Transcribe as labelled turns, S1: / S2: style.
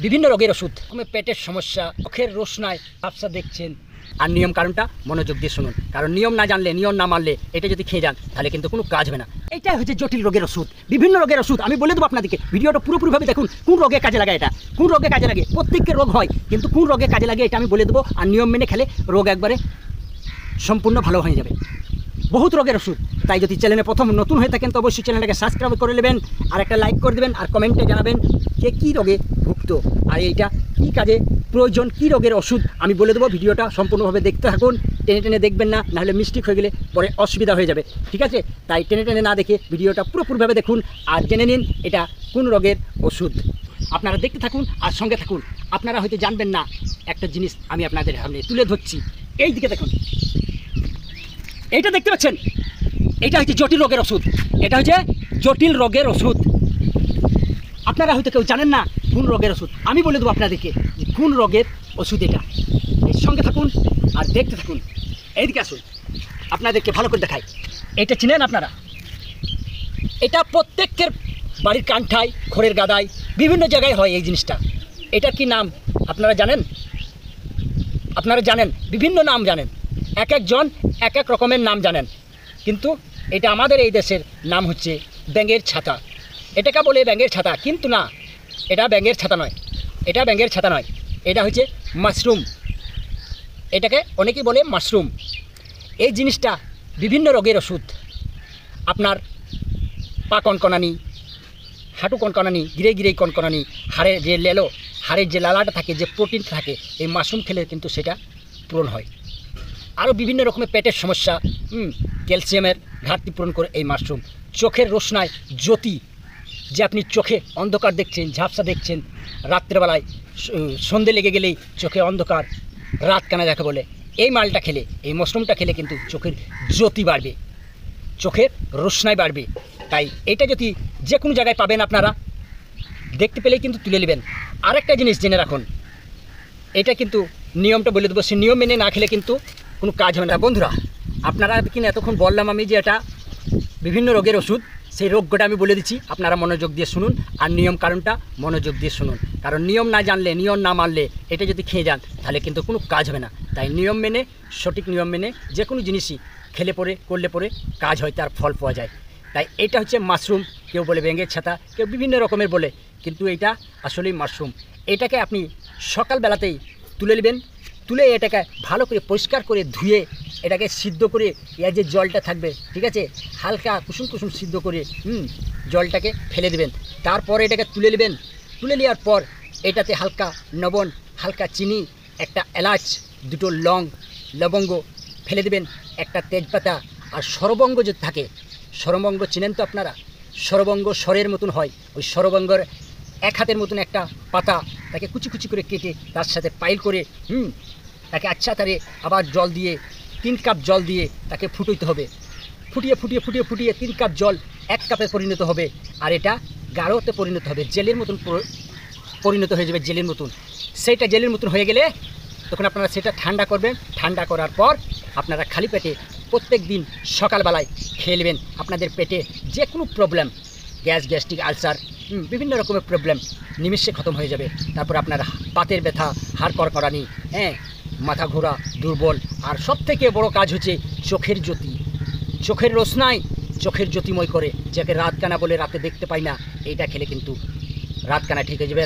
S1: বিভিন্ন রোগের ওষুধ, পেটের সমস্যা, চোখের রোশনায় ঝাপসা দেখছেন, আর নিয়ম কারণটা মনোযোগ দিয়ে শুনুন, কারণ নিয়ম না জানলে, নিয়ম না মানলে এটা যদি খেয়ে যান তাহলে কিন্তু কোনো কাজ হবে না। এটাই হচ্ছে জটিল রোগের ওষুধ, বিভিন্ন রোগের ওষুধ। আমি বলে দেবো আপনাদেরকে, ভিডিওটা পুরোপুরিভাবে দেখুন, কোন রোগে কাজে লাগে এটা, কোন রোগে কাজে লাগে। প্রত্যেকের রোগ হয়, কিন্তু কোন রোগে কাজে লাগে এটা আমি বলে দেবো, আর নিয়ম মেনে খেলে রোগ একবারে সম্পূর্ণ ভালো হয়ে যাবে। বহুত রোগের ওষুধ। তাই যদি চ্যানেলে প্রথম নতুন হয়ে থাকেন তো অবশ্যই চ্যানেলটাকে সাবস্ক্রাইব করে নেবেন, আর একটা লাইক করে দেবেন, আর কমেন্টে জানাবেন কে কী রোগে ভুক্ত, আর এইটা কী কাজে প্রয়োজন, কী রোগের ওষুধ আমি বলে দেবো। ভিডিওটা সম্পূর্ণভাবে দেখতে থাকুন, টেনে টেনে দেখবেন না, নাহলে মিস্টেক হয়ে গেলে পরে অসুবিধা হয়ে যাবে, ঠিক আছে? তাই টেনে টেনে না দেখে ভিডিওটা পুরোপুরিভাবে দেখুন আর জেনে নিন এটা কোন রোগের ওষুধ। আপনারা দেখতে থাকুন আর সঙ্গে থাকুন। আপনারা হয়তো জানবেন না একটা জিনিস আমি আপনাদের সামনে তুলে ধরছি। এই দিকে দেখুন, এইটা দেখতে পাচ্ছেন, এটা হচ্ছে জটিল রোগের ওষুধ। এটা হচ্ছে জটিল রোগের ওষুধ। আপনারা হয়তো কেউ জানেন না কোন রোগের ওষুধ, আমি বলে দেবো আপনাদেরকে যে কোন রোগের ওষুধ এটা। এর সঙ্গে থাকুন আর দেখতে থাকুন। এইদিকে আসুন, আপনাদেরকে ভালো করে দেখাই। এটা চিনেন আপনারা? এটা প্রত্যেকের বাড়ির কান্ঠায়, খড়ের গাদায়, বিভিন্ন জায়গায় হয় এই জিনিসটা। এটার কি নাম আপনারা জানেন? আপনারা জানেন, বিভিন্ন নাম জানেন, এক একজন এক এক রকমের নাম জানেন, কিন্তু এটা আমাদের এই দেশের নাম হচ্ছে ব্যাঙের ছাতা। এটাকে বলে ব্যাঙের ছাতা, কিন্তু না, এটা ব্যাঙের ছাতা নয়, এটা ব্যাঙের ছাতা নয়, এটা হচ্ছে মাশরুম। এটাকে অনেকেই বলে মাশরুম। এই জিনিসটা বিভিন্ন রোগের ওষুধ। আপনার পা কনকনানি, হাঁটু কনকনানি, গিরে গিরে কনকনানি, হাড়ের যে লেলো, হাড়ের যে লালাটা থাকে, যে প্রোটিন থাকে, এই মাশরুম খেলে কিন্তু সেটা পূরণ হয়। আরও বিভিন্ন রকমের পেটের সমস্যা, ক্যালসিয়ামের ঘাটতি পূরণ করে এই মাশরুম। চোখের রোশনায় জ্যোতি, যে আপনি চোখে অন্ধকার দেখছেন, ঝাপসা দেখছেন, রাত্রেবেলায় সন্ধে লেগে গেলেই চোখে অন্ধকার, রাত কানা যাকে বলে, এই মালটা খেলে, এই মাশরুমটা খেলে কিন্তু চোখের জ্যোতি বাড়বে, চোখের রোশনাই বাড়বে। তাই এটা যদি যে কোনো জায়গায় পাবেন আপনারা, দেখতে পেলেই কিন্তু তুলে নেবেন। আরেকটা জিনিস জেনে রাখুন, এটা কিন্তু নিয়মটা বলে দেবো, সে নিয়ম মেনে না খেলে কিন্তু কোনো কাজ হবে না। বন্ধুরা, আপনারা কিনা এতক্ষণ বললাম আমি যে এটা বিভিন্ন রোগের ওষুধ, সেই রোগটা আমি বলে দিচ্ছি, আপনারা মনোযোগ দিয়ে শুনুন, আর নিয়ম কারণটা মনোযোগ দিয়ে শুনুন, কারণ নিয়ম না জানলে, নিয়ম না মানলে এটা যদি খেয়ে যান তাহলে কিন্তু কোনো কাজ হবে না। তাই নিয়ম মেনে, সঠিক নিয়ম মেনে যে কোনো জিনিসই খেলে পরে, করলে পরে কাজ হয়, তার ফল পাওয়া যায়। তাই এটা হচ্ছে মাশরুম, কেউ বলে ব্যাঙের ছাতা, কেউ বিভিন্ন রকমের বলে, কিন্তু এটা আসলেই মাশরুম। এটাকে আপনি সকালবেলাতেই তুলে নেবেন, তুলে এটাকে ভালো করে পরিষ্কার করে ধুয়ে এটাকে সিদ্ধ করে, এর যে জলটা থাকবে, ঠিক আছে, হালকা কুসুম কুসুম সিদ্ধ করে জলটাকে ফেলে দেবেন। তারপরে এটাকে তুলে নেবেন, তুলে নেওয়ার পর এটাতে হালকা লবণ, হালকা চিনি, একটা এলাচ, দুটো লবঙ্গ ফেলে দেবেন, একটা তেজপাতা, আর সরবঙ্গ যদি থাকে, সরবঙ্গ চিনেন তো আপনারা? সরবঙ্গ স্বরের মতন হয়, ওই সরবঙ্গর এক হাতের মতন একটা পাতা, তাকে কুচি কুচি করে কেটে তার সাথে পাইল করে তাকে আচ্ছা তারে আবার জল দিয়ে 3 কাপ জল দিয়ে তাকে ফুটাইতে হবে। ফুটিয়ে ফুটিয়ে ফুটিয়ে ফুটিয়ে 3 কাপ জল 1 কাপে পরিণত হবে, আর এটা গাঢ়তে পরিণত হবে, জেলের মতন পরিণত হয়ে যাবে, জেলের মতন। সেইটা জেলের মতন হয়ে গেলে তখন আপনারা সেটা ঠান্ডা করবেন। ঠান্ডা করার পর আপনারা খালি পেটে প্রত্যেক দিন সকালবেলায় খেয়ে নেবেন। আপনাদের পেটে যে কোনো প্রবলেম, গ্যাস্ট্রিক, আলসার, বিভিন্ন রকমের প্রবলেম নিমিষে খতম হয়ে যাবে। তারপর আপনার পাতের ব্যথা, হাড় কড়কড়ানি, মাথা ঘোরা, দুর্বল, আর সবথেকে বড় কাজ হচ্ছে চোখের জ্যোতি, চোখের রোশনাই চোখের জ্যোতিময় করে, যাকে রাত কানা বলে, রাতে দেখতে পাই না, এইটা খেলে কিন্তু রাত কানা ঠিক হয়ে যাবে।